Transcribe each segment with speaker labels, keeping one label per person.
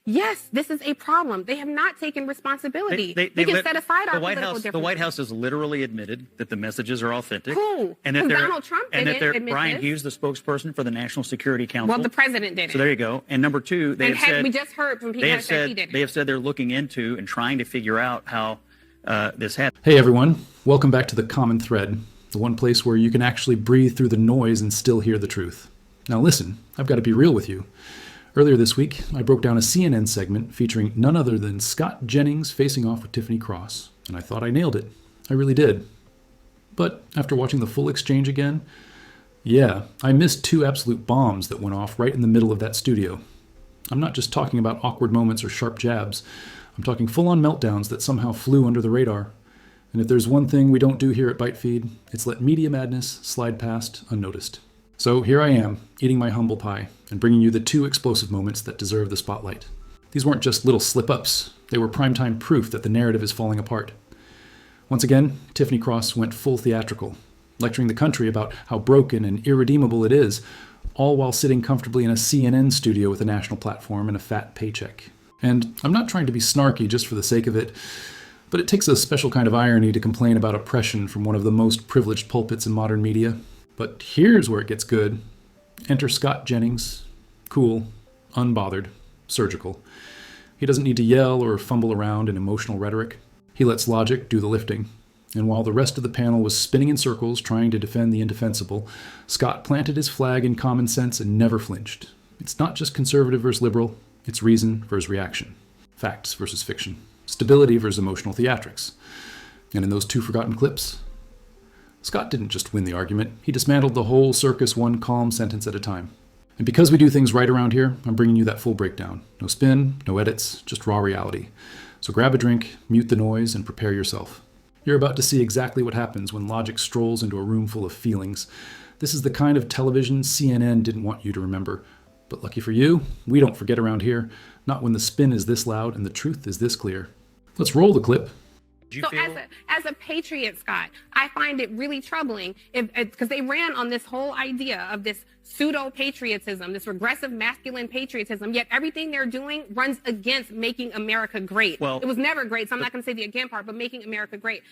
Speaker 1: yes, this is a problem. They have not taken responsibility. They can set aside our political differences.
Speaker 2: The White House has literally admitted that the messages are authentic.
Speaker 1: Cool.
Speaker 2: And that
Speaker 1: Donald Trump didn't admit
Speaker 2: Brian
Speaker 1: this.
Speaker 2: Hughes, the spokesperson for the National Security Council.
Speaker 1: Well, the president did it.
Speaker 2: So there you go. And number two,
Speaker 1: we just heard from people that said he did it.
Speaker 2: They have said they're looking into and trying to figure out how this happened.
Speaker 3: Hey everyone, welcome back to The Common Thread, the one place where you can actually breathe through the noise and still hear the truth. Now listen, I've got to be real with you. Earlier this week, I broke down a CNN segment featuring none other than Scott Jennings facing off with Tiffany Cross, and I thought I nailed it. I really did. But after watching the full exchange again, yeah, I missed two absolute bombs that went off right in the middle of that studio. I'm not just talking about awkward moments or sharp jabs. I'm talking full-on meltdowns that somehow flew under the radar. And if there's one thing we don't do here at ByteFeed, it's let media madness slide past unnoticed. So here I am, eating my humble pie, and bringing you the two explosive moments that deserve the spotlight. These weren't just little slip-ups. They were primetime proof that the narrative is falling apart. Once again, Tiffany Cross went full theatrical, lecturing the country about how broken and irredeemable it is, all while sitting comfortably in a CNN studio with a national platform and a fat paycheck. And I'm not trying to be snarky just for the sake of it, but it takes a special kind of irony to complain about oppression from one of the most privileged pulpits in modern media. But here's where it gets good. Enter Scott Jennings, cool, unbothered, surgical. He doesn't need to yell or fumble around in emotional rhetoric. He lets logic do the lifting. And while the rest of the panel was spinning in circles trying to defend the indefensible, Scott planted his flag in common sense and never flinched. It's not just conservative versus liberal, it's reason versus reaction. Facts versus fiction. Stability versus emotional theatrics. And in those two forgotten clips, Scott didn't just win the argument, he dismantled the whole circus one calm sentence at a time. And because we do things right around here, I'm bringing you that full breakdown. No spin, no edits, just raw reality. So grab a drink, mute the noise, and prepare yourself. You're about to see exactly what happens when logic strolls into a room full of feelings. This is the kind of television CNN didn't want you to remember. But lucky for you, we don't forget around here, not when the spin is this loud and the truth is this clear. Let's roll the clip.
Speaker 1: So as a patriot, Scott, I find it really troubling because they ran on this whole idea of this pseudo-patriotism, this regressive masculine patriotism, yet everything they're doing runs against making America great. Well, it was never great, so I'm not going to say the again part, but making America great.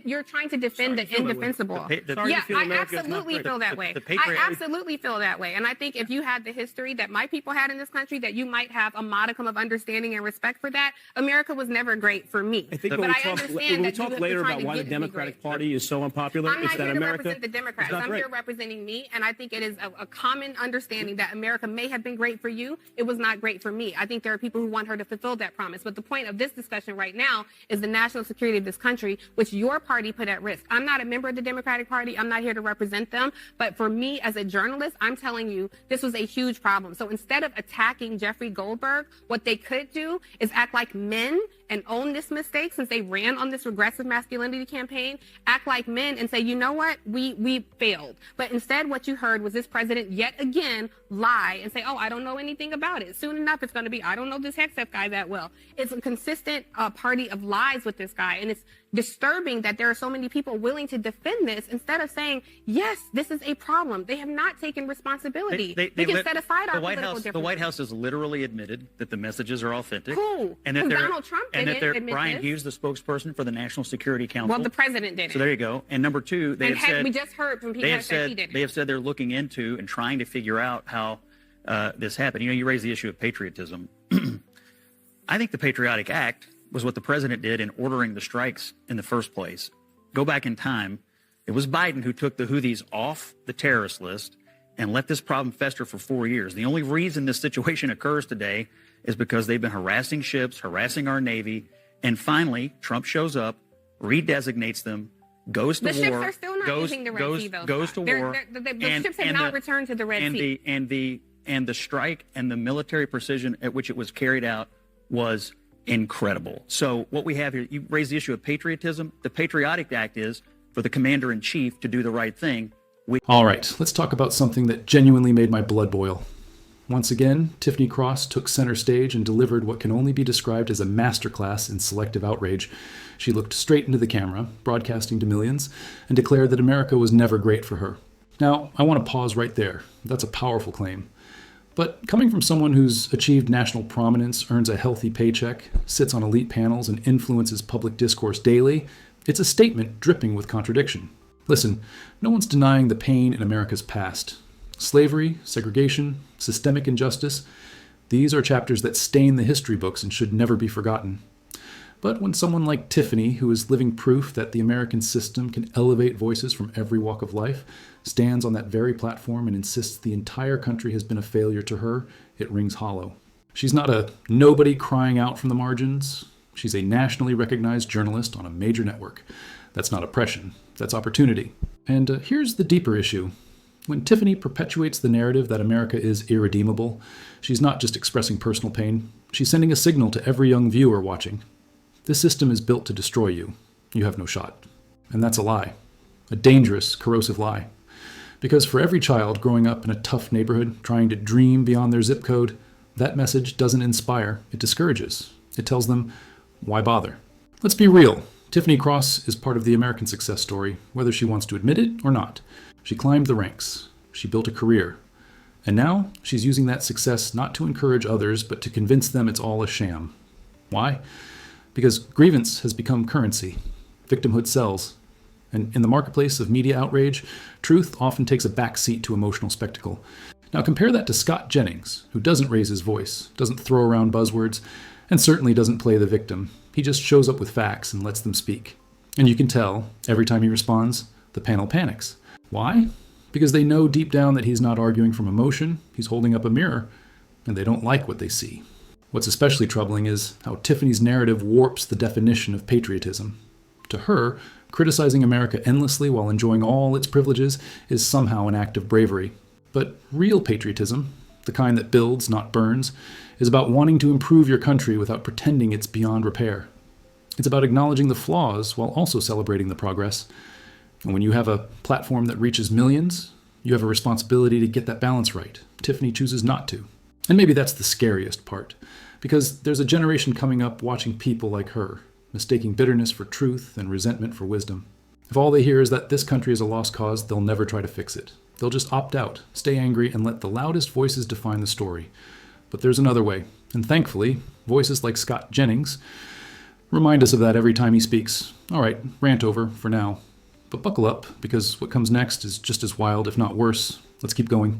Speaker 1: You're trying to defend the indefensible. Yeah, I absolutely feel that way. I absolutely feel that way. And I think if you had the history that my people had in this country, that you might have a modicum of understanding and respect for that. America was never great for me.
Speaker 4: I think when we talk later about why the Democratic Party is so unpopular,
Speaker 1: I'm not here to represent the Democrats. I'm here representing me, and I think it is a common understanding that America may have been great for you. It was not great for me. I think there are people who want her to fulfill that promise. But the point of this discussion right now is the national security of this country, which your party put at risk. I'm not a member of the Democratic Party. I'm not here to represent them. But for me as a journalist, I'm telling you, this was a huge problem. So instead of attacking Jeffrey Goldberg, what they could do is act like men and own this mistake, since they ran on this regressive masculinity campaign, act like men and say, you know what, we failed. But instead what you heard was this president yet again lie and say, oh, I don't know anything about it. Soon enough it's going to be, I don't know this Hexef guy that well. It's a consistent party of lies with this guy, and it's disturbing that there are so many people willing to defend this instead of saying, yes, this is a problem. They have not taken responsibility. They can set aside our political differences.
Speaker 2: The White House has literally admitted that the messages are authentic.
Speaker 1: Cool.
Speaker 2: And that
Speaker 1: Donald Trump didn't admit
Speaker 2: Brian
Speaker 1: this.
Speaker 2: Hughes, the spokesperson for the National Security Council.
Speaker 1: Well, the president did it.
Speaker 2: So there you go. And number two, we
Speaker 1: just heard from people that said he did it.
Speaker 2: They have said they're looking into and trying to figure out how this happened. You know, you raise the issue of patriotism. I think the Patriotic Act was what the president did in ordering the strikes in the first place. Go back in time. It was Biden who took the Houthis off the terrorist list and let this problem fester for 4 years. The only reason this situation occurs today is because they've been harassing ships, harassing our Navy, and finally Trump shows up, redesignates them, goes to war.
Speaker 1: The ships are still not using the Red Sea, though.
Speaker 2: Goes to war.
Speaker 1: The ships have not returned to the Red Sea.
Speaker 2: And the strike and the military precision at which it was carried out was incredible. So what we have here, you raise the issue of patriotism. The Patriotic Act is for the commander-in-chief to do the right thing.
Speaker 3: All right, let's talk about something that genuinely made my blood boil. Once again, Tiffany Cross took center stage and delivered what can only be described as a masterclass in selective outrage. She looked straight into the camera, broadcasting to millions, and declared that America was never great for her. Now, I want to pause right there. That's a powerful claim. But coming from someone who's achieved national prominence, earns a healthy paycheck, sits on elite panels, and influences public discourse daily, it's a statement dripping with contradiction. Listen, no one's denying the pain in America's past. Slavery, segregation, systemic injustice, these are chapters that stain the history books and should never be forgotten. But when someone like Tiffany, who is living proof that the American system can elevate voices from every walk of life, stands on that very platform and insists the entire country has been a failure to her, it rings hollow. She's not a nobody crying out from the margins. She's a nationally recognized journalist on a major network. That's not oppression, that's opportunity. And here's the deeper issue. When Tiffany perpetuates the narrative that America is irredeemable, she's not just expressing personal pain, she's sending a signal to every young viewer watching. This system is built to destroy you. You have no shot. And that's a lie. A dangerous, corrosive lie. Because for every child growing up in a tough neighborhood, trying to dream beyond their zip code, that message doesn't inspire, it discourages. It tells them, why bother? Let's be real. Tiffany Cross is part of the American success story, whether she wants to admit it or not. She climbed the ranks. She built a career. And now she's using that success not to encourage others, but to convince them it's all a sham. Why? Because grievance has become currency. Victimhood sells. And in the marketplace of media outrage, truth often takes a back seat to emotional spectacle. Now compare that to Scott Jennings, who doesn't raise his voice, doesn't throw around buzzwords, and certainly doesn't play the victim. He just shows up with facts and lets them speak. And you can tell, every time he responds, the panel panics. Why? Because they know deep down that he's not arguing from emotion, he's holding up a mirror, and they don't like what they see. What's especially troubling is how Tiffany's narrative warps the definition of patriotism. To her, criticizing America endlessly while enjoying all its privileges is somehow an act of bravery. But real patriotism, the kind that builds, not burns, is about wanting to improve your country without pretending it's beyond repair. It's about acknowledging the flaws while also celebrating the progress. And when you have a platform that reaches millions, you have a responsibility to get that balance right. Tiffany chooses not to. And maybe that's the scariest part, because there's a generation coming up watching people like her, mistaking bitterness for truth and resentment for wisdom. If all they hear is that this country is a lost cause, they'll never try to fix it. They'll just opt out, stay angry, and let the loudest voices define the story. But there's another way, and thankfully, voices like Scott Jennings remind us of that every time he speaks. All right, rant over for now. But buckle up, because what comes next is just as wild, if not worse. Let's keep going.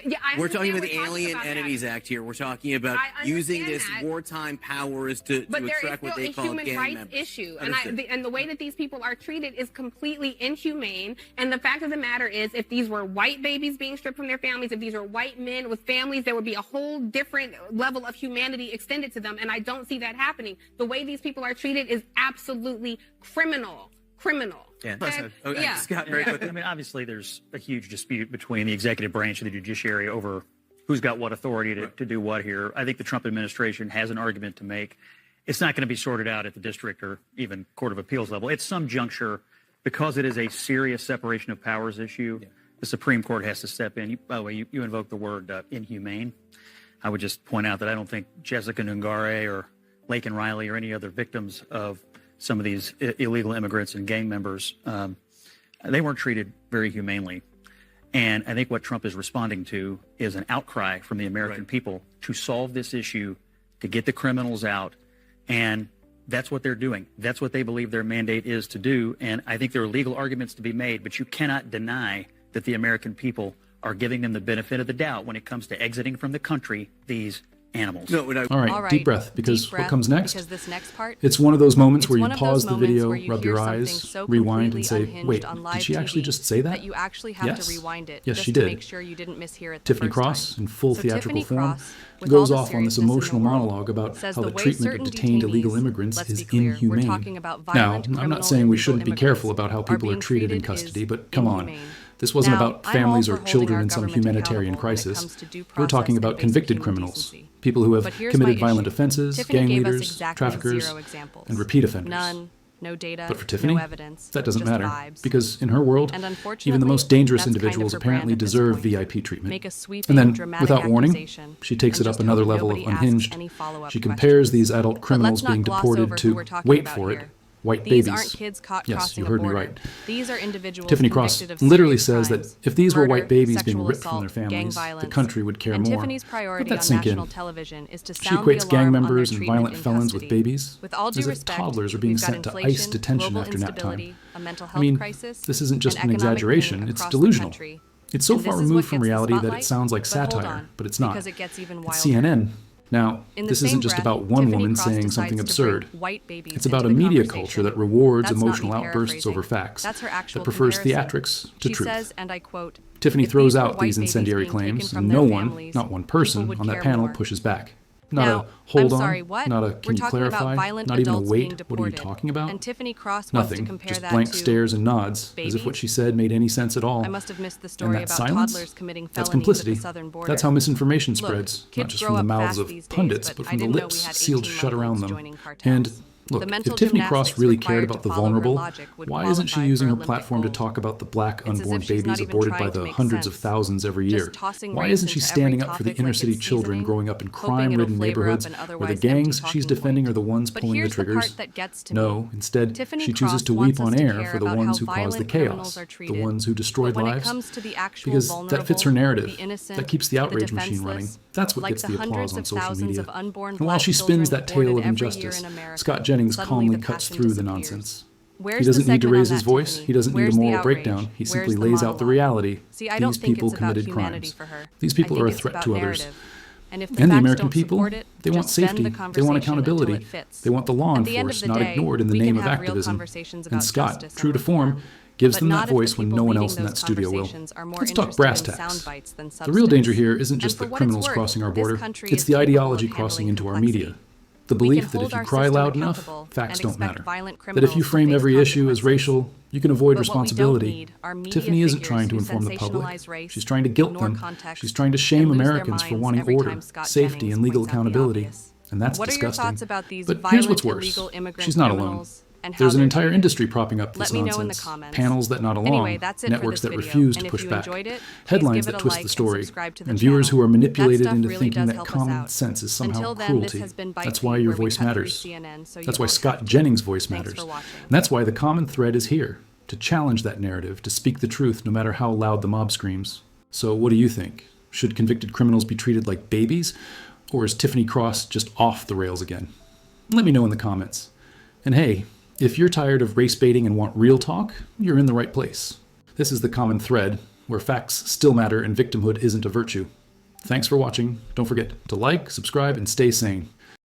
Speaker 1: Yeah,
Speaker 5: we're talking about the Alien Enemies Act here. We're talking about using this wartime powers to attract what they call gang members. But there is still a human rights issue, and the way that these people are treated is completely inhumane. And the fact of the matter is, if these were white babies being stripped from their families, if these were white men with families, there would be a whole different level of humanity extended to them. And I don't see that happening. The way these people are treated is absolutely criminal.
Speaker 2: Yeah.
Speaker 1: Yeah.
Speaker 5: Scott, very quickly.
Speaker 2: I mean, obviously, there's a huge dispute between the executive branch and the judiciary over who's got what authority to do what here. I think the Trump administration has an argument to make. It's not going to be sorted out at the district or even Court of Appeals level. At some juncture, because it is a serious separation of powers issue, the Supreme Court has to step in. By the way, you invoked the word inhumane. I would just point out that I don't think Jessica Nungare or Laken Riley or any other victims of some of these illegal immigrants and gang members, they weren't treated very humanely. And I think what Trump is responding to is an outcry from the American people to solve this issue, to get the criminals out. And that's what they're doing. That's what they believe their mandate is to do. And I think there are legal arguments to be made, but you cannot deny that the American people are giving them the benefit of the doubt when it comes to exiting from the country these animals.
Speaker 3: No, all right, deep breath, because what comes next?
Speaker 6: Because this next part,
Speaker 3: it's one of those moments where you pause the video, rub your eyes, rewind, and say, wait, did she actually just say that?
Speaker 6: That you actually have to rewind it
Speaker 3: yes,
Speaker 6: just
Speaker 3: she did.
Speaker 6: To make sure you didn't mishear it the
Speaker 3: Tiffany
Speaker 6: first
Speaker 3: Cross,
Speaker 6: time.
Speaker 3: in full
Speaker 6: So
Speaker 3: theatrical
Speaker 6: Tiffany
Speaker 3: form,
Speaker 6: Cross,
Speaker 3: goes off on this emotional monologue about how the treatment of detained illegal immigrants is inhumane. Now, I'm not saying we shouldn't be careful about how people are treated in custody, but come on. This wasn't about families or children in some humanitarian crisis. We're talking about convicted criminals, people who have committed violent offenses, gang leaders, traffickers, and repeat offenders.
Speaker 6: None, no data,
Speaker 3: but for Tiffany,
Speaker 6: no evidence,
Speaker 3: that doesn't
Speaker 6: just
Speaker 3: matter,
Speaker 6: vibes.
Speaker 3: Because in her world, even the most dangerous individuals apparently deserve VIP treatment. And then, without warning, she takes it up another level of unhinged. She compares these adult criminals being deported to, wait for it, white
Speaker 6: These
Speaker 3: babies.
Speaker 6: aren't kids caught
Speaker 3: Yes,
Speaker 6: crossing
Speaker 3: you heard
Speaker 6: a border.
Speaker 3: me right.
Speaker 6: These are individuals
Speaker 3: Tiffany
Speaker 6: convicted
Speaker 3: Cross
Speaker 6: of
Speaker 3: literally
Speaker 6: serious
Speaker 3: says that
Speaker 6: crimes,
Speaker 3: if these were
Speaker 6: murder,
Speaker 3: white babies being
Speaker 6: sexual
Speaker 3: ripped
Speaker 6: assault,
Speaker 3: from their
Speaker 6: gang
Speaker 3: families,
Speaker 6: violence,
Speaker 3: the country would care
Speaker 6: and
Speaker 3: more.
Speaker 6: Tiffany's priority
Speaker 3: Let that
Speaker 6: on
Speaker 3: sink
Speaker 6: national
Speaker 3: in.
Speaker 6: television is to
Speaker 3: She
Speaker 6: sound the
Speaker 3: equates gang
Speaker 6: alarm on
Speaker 3: members
Speaker 6: their
Speaker 3: and
Speaker 6: treatment
Speaker 3: violent
Speaker 6: in
Speaker 3: felons with
Speaker 6: custody.
Speaker 3: babies,
Speaker 6: With all due
Speaker 3: as if
Speaker 6: respect,
Speaker 3: toddlers are being
Speaker 6: we've got
Speaker 3: sent to
Speaker 6: inflation,
Speaker 3: ICE detention
Speaker 6: global
Speaker 3: after nap time.
Speaker 6: instability, a mental
Speaker 3: I
Speaker 6: health
Speaker 3: mean,
Speaker 6: crisis,
Speaker 3: this isn't just
Speaker 6: and
Speaker 3: an
Speaker 6: economic
Speaker 3: exaggeration,
Speaker 6: pain
Speaker 3: it's
Speaker 6: across the
Speaker 3: delusional.
Speaker 6: country.
Speaker 3: It's so
Speaker 6: And
Speaker 3: far
Speaker 6: this is
Speaker 3: removed
Speaker 6: what
Speaker 3: from
Speaker 6: gets the
Speaker 3: reality that it
Speaker 6: spotlight.
Speaker 3: sounds like
Speaker 6: But hold
Speaker 3: satire,
Speaker 6: on,
Speaker 3: but it's not.
Speaker 6: because it gets even
Speaker 3: It's
Speaker 6: wilder.
Speaker 3: CNN. Now,
Speaker 6: In the
Speaker 3: this
Speaker 6: same
Speaker 3: isn't just
Speaker 6: breath,
Speaker 3: about one
Speaker 6: Tiffany
Speaker 3: woman
Speaker 6: Cross
Speaker 3: saying
Speaker 6: decides
Speaker 3: something
Speaker 6: to
Speaker 3: absurd.
Speaker 6: bring white babies
Speaker 3: It's
Speaker 6: into
Speaker 3: about a
Speaker 6: the
Speaker 3: media
Speaker 6: conversation.
Speaker 3: culture that rewards
Speaker 6: That's not
Speaker 3: emotional
Speaker 6: me
Speaker 3: outbursts over
Speaker 6: paraphrasing.
Speaker 3: facts,
Speaker 6: That's her actual
Speaker 3: that prefers
Speaker 6: comparison.
Speaker 3: theatrics to
Speaker 6: She
Speaker 3: truth.
Speaker 6: says, and I quote,
Speaker 3: Tiffany
Speaker 6: "If
Speaker 3: throws
Speaker 6: these were
Speaker 3: out
Speaker 6: white
Speaker 3: these
Speaker 6: babies
Speaker 3: incendiary
Speaker 6: being taken
Speaker 3: claims,
Speaker 6: from
Speaker 3: and
Speaker 6: their
Speaker 3: no one,
Speaker 6: families,
Speaker 3: not one
Speaker 6: people
Speaker 3: person
Speaker 6: would
Speaker 3: on that
Speaker 6: care
Speaker 3: panel
Speaker 6: more."
Speaker 3: pushes back. Not
Speaker 6: Now,
Speaker 3: a hold
Speaker 6: I'm
Speaker 3: on,
Speaker 6: sorry, what?
Speaker 3: not a
Speaker 6: We're
Speaker 3: can you
Speaker 6: talking about
Speaker 3: clarify,
Speaker 6: violent
Speaker 3: not even a
Speaker 6: adults being
Speaker 3: wait, what are you
Speaker 6: deported.
Speaker 3: talking about?
Speaker 6: And Tiffany Cross wants to
Speaker 3: Nothing,
Speaker 6: compare
Speaker 3: just
Speaker 6: that
Speaker 3: blank
Speaker 6: to
Speaker 3: stares and nods, as if what
Speaker 6: babies?
Speaker 3: she said made any sense at all.
Speaker 6: I must have missed the
Speaker 3: And
Speaker 6: story
Speaker 3: that
Speaker 6: about
Speaker 3: silence?
Speaker 6: toddlers committing
Speaker 3: That's
Speaker 6: felonies
Speaker 3: complicity.
Speaker 6: at the southern border.
Speaker 3: That's how misinformation
Speaker 6: Look,
Speaker 3: spreads,
Speaker 6: kids
Speaker 3: not just
Speaker 6: grow
Speaker 3: from the
Speaker 6: up
Speaker 3: mouths
Speaker 6: fast
Speaker 3: of
Speaker 6: these days,
Speaker 3: pundits,
Speaker 6: but
Speaker 3: but
Speaker 6: I
Speaker 3: from the
Speaker 6: didn't know we
Speaker 3: lips
Speaker 6: had
Speaker 3: sealed
Speaker 6: 18
Speaker 3: shut around
Speaker 6: month-olds
Speaker 3: them.
Speaker 6: joining cartels.
Speaker 3: And
Speaker 6: The
Speaker 3: look,
Speaker 6: mental
Speaker 3: if Tiffany Cross
Speaker 6: gymnastics
Speaker 3: really cared
Speaker 6: required
Speaker 3: about
Speaker 6: to
Speaker 3: the
Speaker 6: follow her
Speaker 3: vulnerable,
Speaker 6: logic would
Speaker 3: why isn't she
Speaker 6: qualify
Speaker 3: using
Speaker 6: for
Speaker 3: her
Speaker 6: Olympic
Speaker 3: platform to
Speaker 6: gold.
Speaker 3: talk about the black
Speaker 6: It's as
Speaker 3: unborn
Speaker 6: if she's not
Speaker 3: babies
Speaker 6: even
Speaker 3: aborted by
Speaker 6: trying to
Speaker 3: the
Speaker 6: make
Speaker 3: hundreds of
Speaker 6: sense.
Speaker 3: thousands every
Speaker 6: Just
Speaker 3: year?
Speaker 6: tossing
Speaker 3: Why
Speaker 6: race
Speaker 3: isn't she
Speaker 6: into
Speaker 3: standing
Speaker 6: every
Speaker 3: up for the
Speaker 6: topic
Speaker 3: inner
Speaker 6: like
Speaker 3: city
Speaker 6: it's
Speaker 3: children
Speaker 6: seasoning,
Speaker 3: growing up in
Speaker 6: hoping
Speaker 3: crime-ridden
Speaker 6: it'll flavor up
Speaker 3: neighborhoods
Speaker 6: an
Speaker 3: where the
Speaker 6: otherwise
Speaker 3: gangs
Speaker 6: empty
Speaker 3: she's
Speaker 6: talking
Speaker 3: defending
Speaker 6: point.
Speaker 3: are the ones
Speaker 6: But
Speaker 3: pulling the
Speaker 6: here's the
Speaker 3: triggers?
Speaker 6: part that gets to
Speaker 3: No,
Speaker 6: me.
Speaker 3: instead
Speaker 6: Tiffany
Speaker 3: she chooses
Speaker 6: Cross
Speaker 3: to
Speaker 6: wants
Speaker 3: weep on
Speaker 6: us to
Speaker 3: air
Speaker 6: care
Speaker 3: for the
Speaker 6: about
Speaker 3: ones
Speaker 6: how
Speaker 3: who caused the
Speaker 6: violent criminals
Speaker 3: chaos,
Speaker 6: are
Speaker 3: the
Speaker 6: treated.
Speaker 3: ones who destroyed
Speaker 6: But when
Speaker 3: lives.
Speaker 6: it comes to the actual
Speaker 3: Because
Speaker 6: vulnerable,
Speaker 3: that fits her narrative.
Speaker 6: the innocent,
Speaker 3: That keeps the outrage
Speaker 6: the
Speaker 3: machine running.
Speaker 6: defenseless,
Speaker 3: That's what
Speaker 6: like
Speaker 3: gets
Speaker 6: the
Speaker 3: the applause
Speaker 6: hundreds
Speaker 3: on
Speaker 6: of
Speaker 3: social
Speaker 6: thousands
Speaker 3: media.
Speaker 6: of unborn
Speaker 3: And while
Speaker 6: black
Speaker 3: she spins
Speaker 6: children
Speaker 3: that tale of
Speaker 6: aborted every year
Speaker 3: injustice,
Speaker 6: in America,
Speaker 3: Scott Jennings
Speaker 6: suddenly
Speaker 3: calmly
Speaker 6: the
Speaker 3: cuts
Speaker 6: passion
Speaker 3: through the
Speaker 6: disappears.
Speaker 3: nonsense.
Speaker 6: Where's
Speaker 3: He doesn't
Speaker 6: the
Speaker 3: need to
Speaker 6: segment
Speaker 3: raise
Speaker 6: on
Speaker 3: his
Speaker 6: that,
Speaker 3: voice.
Speaker 6: Tiffany?
Speaker 3: He doesn't need
Speaker 6: Where's
Speaker 3: a
Speaker 6: the
Speaker 3: moral
Speaker 6: outrage?
Speaker 3: breakdown. He simply
Speaker 6: Where's the
Speaker 3: lays out the
Speaker 6: monologue?
Speaker 3: reality.
Speaker 6: See, I don't
Speaker 3: These
Speaker 6: think
Speaker 3: people
Speaker 6: it's about
Speaker 3: committed
Speaker 6: humanity
Speaker 3: crimes.
Speaker 6: for her.
Speaker 3: These people
Speaker 6: I
Speaker 3: are a
Speaker 6: think it's
Speaker 3: threat
Speaker 6: about
Speaker 3: to others.
Speaker 6: narrative. And if the
Speaker 3: And the
Speaker 6: facts
Speaker 3: American
Speaker 6: don't
Speaker 3: people,
Speaker 6: support it,
Speaker 3: they want
Speaker 6: just bend
Speaker 3: safety.
Speaker 6: the
Speaker 3: They want
Speaker 6: conversation
Speaker 3: accountability.
Speaker 6: until it fits.
Speaker 3: They want the law
Speaker 6: At the end of
Speaker 3: enforced,
Speaker 6: the
Speaker 3: not
Speaker 6: day,
Speaker 3: ignored in the
Speaker 6: we
Speaker 3: name
Speaker 6: can
Speaker 3: of
Speaker 6: have real
Speaker 3: activism.
Speaker 6: conversations
Speaker 3: And
Speaker 6: about
Speaker 3: Scott,
Speaker 6: justice
Speaker 3: true
Speaker 6: and
Speaker 3: to form,
Speaker 6: reform.
Speaker 3: gives
Speaker 6: But
Speaker 3: them
Speaker 6: not
Speaker 3: that
Speaker 6: if the
Speaker 3: voice when
Speaker 6: people
Speaker 3: no one
Speaker 6: leading
Speaker 3: else in
Speaker 6: those
Speaker 3: that studio will.
Speaker 6: conversations are more
Speaker 3: Let's talk
Speaker 6: interested
Speaker 3: brass
Speaker 6: in
Speaker 3: tacks.
Speaker 6: sound bites than
Speaker 3: The real danger
Speaker 6: substance.
Speaker 3: here isn't
Speaker 6: And
Speaker 3: just
Speaker 6: for
Speaker 3: the
Speaker 6: what
Speaker 3: criminals
Speaker 6: it's worth,
Speaker 3: crossing our
Speaker 6: this
Speaker 3: border.
Speaker 6: country
Speaker 3: It's
Speaker 6: is
Speaker 3: the
Speaker 6: capable
Speaker 3: ideology
Speaker 6: of
Speaker 3: crossing
Speaker 6: handling
Speaker 3: into our
Speaker 6: complexity.
Speaker 3: media. The
Speaker 6: We
Speaker 3: belief
Speaker 6: can
Speaker 3: that
Speaker 6: hold
Speaker 3: if you
Speaker 6: our
Speaker 3: cry
Speaker 6: system
Speaker 3: loud enough,
Speaker 6: accountable
Speaker 3: facts
Speaker 6: and
Speaker 3: don't
Speaker 6: expect
Speaker 3: matter.
Speaker 6: violent
Speaker 3: That if you
Speaker 6: criminals to
Speaker 3: frame
Speaker 6: face
Speaker 3: every issue as
Speaker 6: consequences.
Speaker 3: racial, you can avoid
Speaker 6: But what we don't
Speaker 3: responsibility.
Speaker 6: need are media
Speaker 3: Tiffany isn't
Speaker 6: figures
Speaker 3: trying to
Speaker 6: who
Speaker 3: inform the public.
Speaker 6: sensationalize race,
Speaker 3: She's trying to guilt
Speaker 6: ignore
Speaker 3: them.
Speaker 6: context,
Speaker 3: She's trying to shame
Speaker 6: and lose their
Speaker 3: Americans for
Speaker 6: minds
Speaker 3: wanting
Speaker 6: every
Speaker 3: order,
Speaker 6: time Scott
Speaker 3: safety,
Speaker 6: Jennings
Speaker 3: and legal
Speaker 6: points out the
Speaker 3: accountability.
Speaker 6: obvious.
Speaker 3: And that's
Speaker 6: What are your
Speaker 3: disgusting.
Speaker 6: thoughts about these
Speaker 3: But here's
Speaker 6: violent,
Speaker 3: what's worse.
Speaker 6: illegal immigrant
Speaker 3: She's not alone.
Speaker 6: criminals and how
Speaker 3: There's an
Speaker 6: they're
Speaker 3: entire
Speaker 6: treated?
Speaker 3: industry propping up this
Speaker 6: Let me know in the
Speaker 3: nonsense.
Speaker 6: comments.
Speaker 3: Panels that nod along,
Speaker 6: Anyway, that's it for
Speaker 3: networks
Speaker 6: this
Speaker 3: that
Speaker 6: video.
Speaker 3: refuse
Speaker 6: And
Speaker 3: to
Speaker 6: if
Speaker 3: push
Speaker 6: you
Speaker 3: back,
Speaker 6: enjoyed it, please
Speaker 3: headlines
Speaker 6: give it
Speaker 3: that
Speaker 6: a
Speaker 3: twist
Speaker 6: like
Speaker 3: the story,
Speaker 6: and subscribe to the
Speaker 3: and viewers
Speaker 6: channel.
Speaker 3: who are manipulated
Speaker 6: That
Speaker 3: into
Speaker 6: stuff really
Speaker 3: thinking
Speaker 6: does
Speaker 3: that
Speaker 6: help us
Speaker 3: common
Speaker 6: out.
Speaker 3: sense is somehow
Speaker 6: Until then,
Speaker 3: cruelty.
Speaker 6: this has been Bite
Speaker 3: That's
Speaker 6: Me,
Speaker 3: why your
Speaker 6: where we
Speaker 3: voice
Speaker 6: cut through
Speaker 3: matters.
Speaker 6: CNN, so you
Speaker 3: That's why
Speaker 6: won't
Speaker 3: Scott
Speaker 6: have to.
Speaker 3: Jennings' voice
Speaker 6: Thanks
Speaker 3: matters.
Speaker 6: for watching.
Speaker 3: And that's why the common thread is here, to challenge that narrative, to speak the truth no matter how loud the mob screams. So what do you think? Should convicted criminals be treated like babies? Or is Tiffany Cross just off the rails again? Let me know in the comments. And hey, if you're tired of race baiting and want real talk, you're in the right place. This is the common thread, where facts still matter and victimhood isn't a virtue. Thanks for watching. Don't forget to like, subscribe, and stay sane.